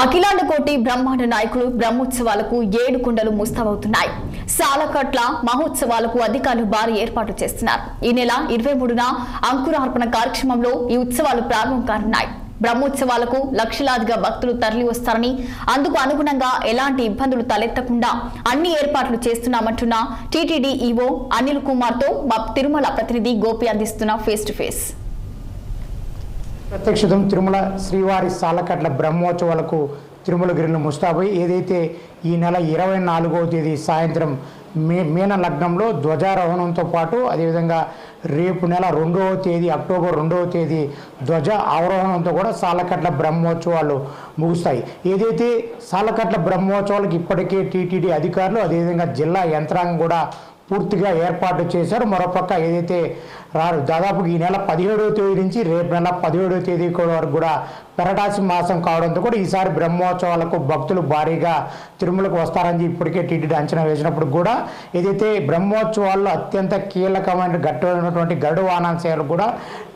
అఖిలాండకోటి బ్రహ్మాండ నాయకులు బ్రహ్మోత్సవాలకు 7 కుండలు ముస్తాబవుతున్నాయి. సాలకట్ల మహోత్సవాలకు అధికారులు భారీ ఏర్పాట్లు చేస్తున్నారు. ఈ నెల 23న అంకురార్పణ కార్యక్రమంలో ఈ ఉత్సవాలు ప్రారంభం కానున్నాయి. బ్రహ్మోత్సవాలకు లక్షలాదిగా భక్తులు తరలి వస్తారని, అందుకు అనుగుణంగా ఎలాంటి ఇబ్బందులు తలెత్తకుండా అన్ని ఏర్పాట్లు చేస్తున్నామంటున్న టీటీడీ ఈవో అనిల్ కుమార్ తో మా తిరుమల ప్రతినిధి గోపి అందిస్తున్న ఫేస్ టు ఫేస్. ప్రత్యక్షతం తిరుమల శ్రీవారి సాలకట్ల బ్రహ్మోత్సవాలకు తిరుమలగిరిలో ముస్తాబై ఏదైతే ఈ నెల 24వ తేదీ సాయంత్రం మీన లగ్నంలో ధ్వజారోహణంతో పాటు అదేవిధంగా రేపు నెల 2వ తేదీ అక్టోబర్ 2వ తేదీ ధ్వజ ఆరోహణంతో కూడా సాలకట్ల బ్రహ్మోత్సవాలు ముగుస్తాయి. ఏదైతే సాలకట్ల బ్రహ్మోత్సవాలకు ఇప్పటికే టీటీడీ అధికారులు అదేవిధంగా జిల్లా యంత్రాంగం కూడా పూర్తిగా ఏర్పాటు చేశారు. మరోపక్క ఏదైతే దాదాపు ఈ నెల 17వ తేదీ నుంచి రేపు నెల 17వ తేదీ వరకు కూడా పెరటాసి మాసం కావడంతో కూడా ఈసారి బ్రహ్మోత్సవాలకు భక్తులు భారీగా తిరుమలకు వస్తారని ఇప్పటికే టీటీడీ అంచనా వేసినప్పుడు కూడా ఏదైతే బ్రహ్మోత్సవాల్లో అత్యంత కీలకమైన ఘట్టమైనటువంటి గరుడ వాహన సేవలు కూడా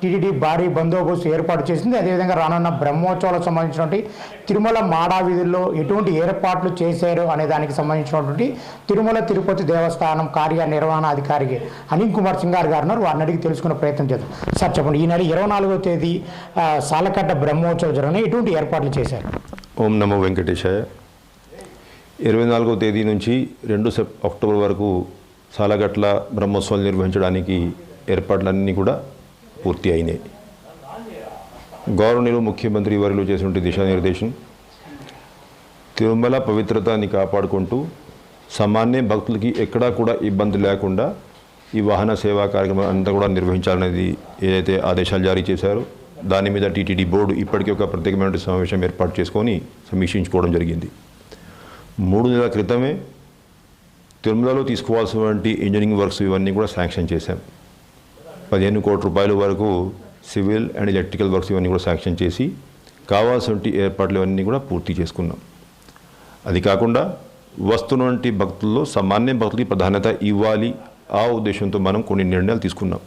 టీటీడీ భారీ బందోబస్తు ఏర్పాటు చేసింది. అదేవిధంగా రానున్న బ్రహ్మోత్సవాలకు సంబంధించినటువంటి తిరుమల మాడా వీధుల్లో ఎటువంటి ఏర్పాట్లు చేశారు అనే దానికి సంబంధించినటువంటి తిరుమల తిరుపతి దేవస్థానం కార్యనిర్వహణాధికారి అనిల్ కుమార్ సింగార్ గారు వారిని అడిగి తెలుసుకునే ప్రయత్నం చేద్దాం. సార్ చెప్పండి, ఈ నెల 24వ తేదీ సాలకట్ల బ్రహ్మోత్సవం జరిగిన ఎటువంటి ఏర్పాట్లు చేశారు? ఓం నమో వెంకటేశాయ. 24వ తేదీ నుంచి 2 అక్టోబర్ వరకు సాలకట్ల బ్రహ్మోత్సవాలు నిర్వహించడానికి ఏర్పాట్లన్నీ కూడా పూర్తి అయినాయి. గౌరవనీయులు ముఖ్యమంత్రి వారిలో చేసినటువంటి దిశానిర్దేశం తిరుమల పవిత్రతని కాపాడుకుంటూ సామాన్య భక్తులకి ఎక్కడా కూడా ఇబ్బంది లేకుండా ఈ వాహన సేవా కార్యక్రమం అంతా కూడా నిర్వహించాలనేది ఏదైతే ఆదేశాలు జారీ చేశారో దాని మీద టీటీడీ బోర్డు ఇప్పటికీ ఒక ప్రత్యేకమైన సమావేశం ఏర్పాటు చేసుకొని సమీక్షించుకోవడం జరిగింది. 3 నెలల క్రితమే తిరుమలలో తీసుకోవాల్సినటువంటి ఇంజనీరింగ్ వర్క్స్ ఇవన్నీ కూడా శాంక్షన్ చేశాం. 15 కోట్ల రూపాయల వరకు సివిల్ అండ్ ఎలక్ట్రికల్ వర్క్స్ ఇవన్నీ కూడా శాంక్షన్ చేసి కావాల్సినటువంటి ఏర్పాట్లు ఇవన్నీ కూడా పూర్తి చేసుకున్నాం. అది కాకుండా వస్తున్నటువంటి భక్తుల్లో సామాన్య భక్తులకి ప్రాధాన్యత ఇవ్వాలి, ఆ ఉద్దేశంతో మనం కొన్ని నిర్ణయాలు తీసుకున్నాం.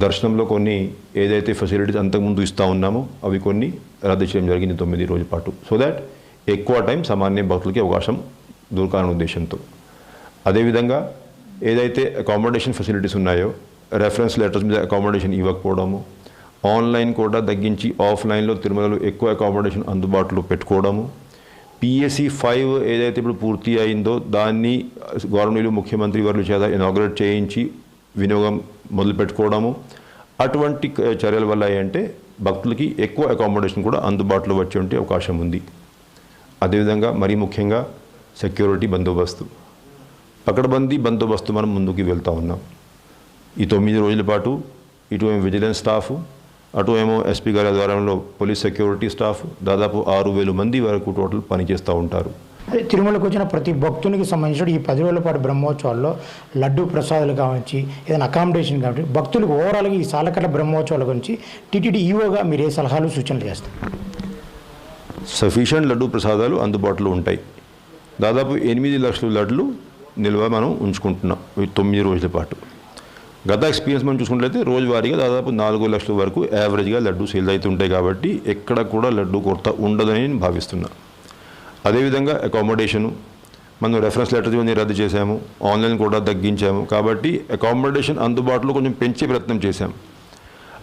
దర్శనంలో కొన్ని ఏదైతే ఫెసిలిటీస్ అంతకుముందు ఇస్తూ ఉన్నామో అవి కొన్ని రద్దు చేయడం జరిగింది 9 రోజుల పాటు, సో దాట్ ఎక్కువ టైం సామాన్య భక్తులకి అవకాశం దొరకాలనే ఉద్దేశంతో. అదేవిధంగా ఏదైతే అకామిడేషన్ ఫెసిలిటీస్ ఉన్నాయో రెఫరెన్స్ లెటర్స్ మీద అకామిడేషన్ ఇవ్వకపోవడము, ఆన్లైన్ కూడా తగ్గించి ఆఫ్లైన్లో తిరుమలలో ఎక్కువ అకామిడేషన్ అందుబాటులో పెట్టుకోవడము, PSC 5 ఏదైతే ఇప్పుడు పూర్తి అయిందో దాన్ని గవర్నమెంట్ ముఖ్యమంత్రి వారి చేత ఇనాగ్రేట్ చేయించి వినియోగం మొదలుపెట్టుకోవడము, అటువంటి చర్యల వల్ల ఏంటంటే భక్తులకి ఎక్కువ అకామిడేషన్ కూడా అందుబాటులో వచ్చే అవకాశం ఉంది. అదేవిధంగా మరీ ముఖ్యంగా సెక్యూరిటీ బందోబస్తు, పకడ్బందీ బందోబస్తు మనం ముందుకు వెళ్తూ ఉన్నాం. ఈ 9 రోజుల పాటు ఇటు ఏమో విజిలెన్స్ స్టాఫ్, అటు ఏమో ఎస్పీ గారి ఆధ్వర్యంలో పోలీస్ సెక్యూరిటీ స్టాఫ్ దాదాపు 6,000 మంది వరకు టోటల్ పనిచేస్తూ ఉంటారు. తిరుమలకు వచ్చిన ప్రతి భక్తునికి సంబంధించిన ఈ 10 రోజుల పాటు బ్రహ్మోత్సవాల్లో లడ్డు ప్రసాదాలు కావచ్చు, ఏదైనా అకామిడేషన్ కాబట్టి భక్తులకు ఓవరాల్గా ఈ సాలకట్ల బ్రహ్మోత్సవాల గురించి టీటీడీ ఈవోగా మీరు ఏ సలహాలు సూచనలు చేస్తారు? సఫిషియంట్ లడ్డు ప్రసాదాలు అందుబాటులో ఉంటాయి. దాదాపు 8 లక్షల లడ్లు నిల్వ మనం ఉంచుకుంటున్నాం ఈ 9 రోజుల పాటు. గత ఎక్స్పీరియన్స్ మనం చూసుకున్నట్లయితే రోజువారీగా దాదాపు 4 లక్షల వరకు యావరేజ్గా లడ్డు సేల్ అయితే ఉంటాయి కాబట్టి ఎక్కడ కూడా లడ్డు కొరత ఉండదని నేను భావిస్తున్నా. అదేవిధంగా అకామిడేషను మనం రెఫరెన్స్ లెటర్స్ ఇవన్నీ రద్దు చేశాము, ఆన్లైన్ కూడా తగ్గించాము కాబట్టి అకామిడేషన్ అందుబాటులో కొంచెం పెంచే ప్రయత్నం చేశాం.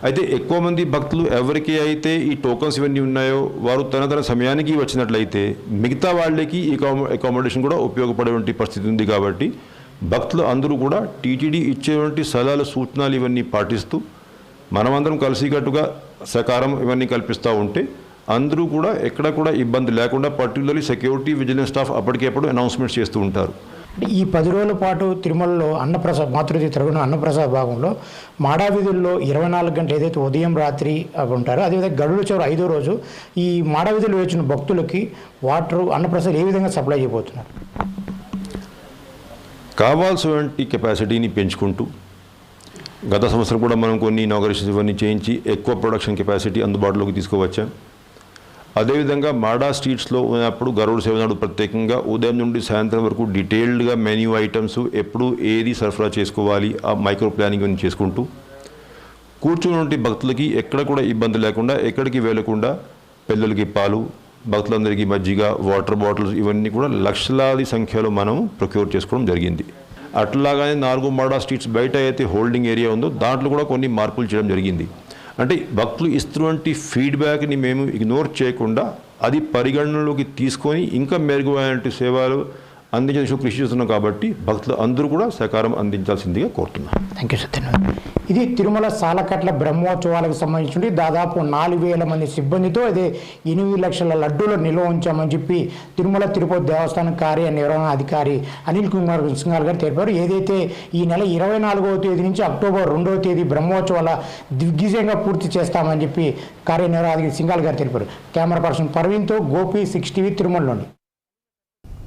అయితే ఎక్కువ మంది భక్తులు ఎవరికి అయితే ఈ టోకన్స్ ఇవన్నీ ఉన్నాయో వారు తన సమయానికి వచ్చినట్లయితే మిగతా వాళ్ళకి ఈ అకామిడేషన్ కూడా ఉపయోగపడేటువంటి పరిస్థితి ఉంది. కాబట్టి భక్తులు అందరూ కూడా టీటీడీ ఇచ్చేటువంటి సలహాలు సూచనలు ఇవన్నీ పాటిస్తూ మనమందరం కలిసికట్టుగా సహకారం ఇవన్నీ కల్పిస్తూ ఉంటే అందరూ కూడా ఎక్కడ కూడా ఇబ్బంది లేకుండా పర్టికులర్లీ సెక్యూరిటీ విజిలెన్స్ స్టాఫ్ అప్పటికేప్పుడు అనౌన్స్మెంట్స్ చేస్తూ ఉంటారు. ఈ 10 రోజుల పాటు తిరుమలలో అన్నప్రసాద్ మాతృతి తరగన అన్నప్రసాద్ భాగంలో మాడా వీధుల్లో 24 గంటలు ఏదైతే ఉదయం రాత్రి ఉంటారో అదేవిధంగా గడుల చివరి 5వ రోజు ఈ మాడా వీధులు వేచిన భక్తులకి వాటర్ అన్నప్రసాద్ ఏ విధంగా సప్లై చేయబోతున్నారు? కావాల్సినటువంటి కెపాసిటీని పెంచుకుంటూ గత సంవత్సరం కూడా మనం కొన్ని ఇనాగరేషన్స్ ఇవన్నీ చేయించి ఎక్కువ ప్రొడక్షన్ కెపాసిటీ అందుబాటులోకి తీసుకువచ్చాం. అదేవిధంగా మాడా స్ట్రీట్స్లో ఉన్నప్పుడు గరుడ సేవ నాడు ప్రత్యేకంగా ఉదయం నుండి సాయంత్రం వరకు డీటెయిల్డ్గా మెన్యూ ఐటమ్స్ ఎప్పుడు ఏది సరఫరా చేసుకోవాలి ఆ మైక్రో ప్లానింగ్ అని చేసుకుంటూ కూర్చున్నటువంటి భక్తులకి ఎక్కడ కూడా ఇబ్బంది లేకుండా ఎక్కడికి వెళ్ళకుండా పిల్లలకి పాలు, భక్తులందరికీ మజ్జిగ, వాటర్ బాటిల్స్ ఇవన్నీ కూడా లక్షలాది సంఖ్యలో మనం ప్రొక్యూర్ చేసుకోవడం జరిగింది. అట్లాగానే 4 మాడా స్ట్రీట్స్ బయట అయితే హోల్డింగ్ ఏరియా ఉందో దాంట్లో కూడా కొన్ని మార్పులు చేయడం జరిగింది. అంటే భక్తులు ఇస్తున్నటువంటి ఫీడ్బ్యాక్ని మేము ఇగ్నోర్ చేయకుండా అది పరిగణనలోకి తీసుకొని ఇంకా మెరుగైన సేవలు అందించే కృషి చేస్తున్నాం. కాబట్టి భక్తులు అందరూ కూడా సహకారం అందించాల్సిందిగా కోరుతున్నాం. Thank you Satyanarayana. ఇది తిరుమల సాలకట్ల బ్రహ్మోత్సవాలకు సంబంధించి దాదాపు 4,000 మంది సిబ్బందితో అదే 8 లక్షల లడ్డూలు నిల్వ ఉంచామని చెప్పి తిరుమల తిరుపతి దేవస్థానం కార్యనిర్వహణ అధికారి అనిల్ కుమార్ సింఘాల్ గారు తెలిపారు. ఏదైతే ఈ నెల 24వ తేదీ నుంచి అక్టోబర్ 2వ తేదీ బ్రహ్మోత్సవాల దిగ్విజయంగా పూర్తి చేస్తామని చెప్పి కార్యనిర్వహణ అధికారి సింఘాల్ గారు తెలిపారు. కెమెరా పర్సన్ పర్వీన్తో గోపి 6 టీవీ తిరుమలలోని.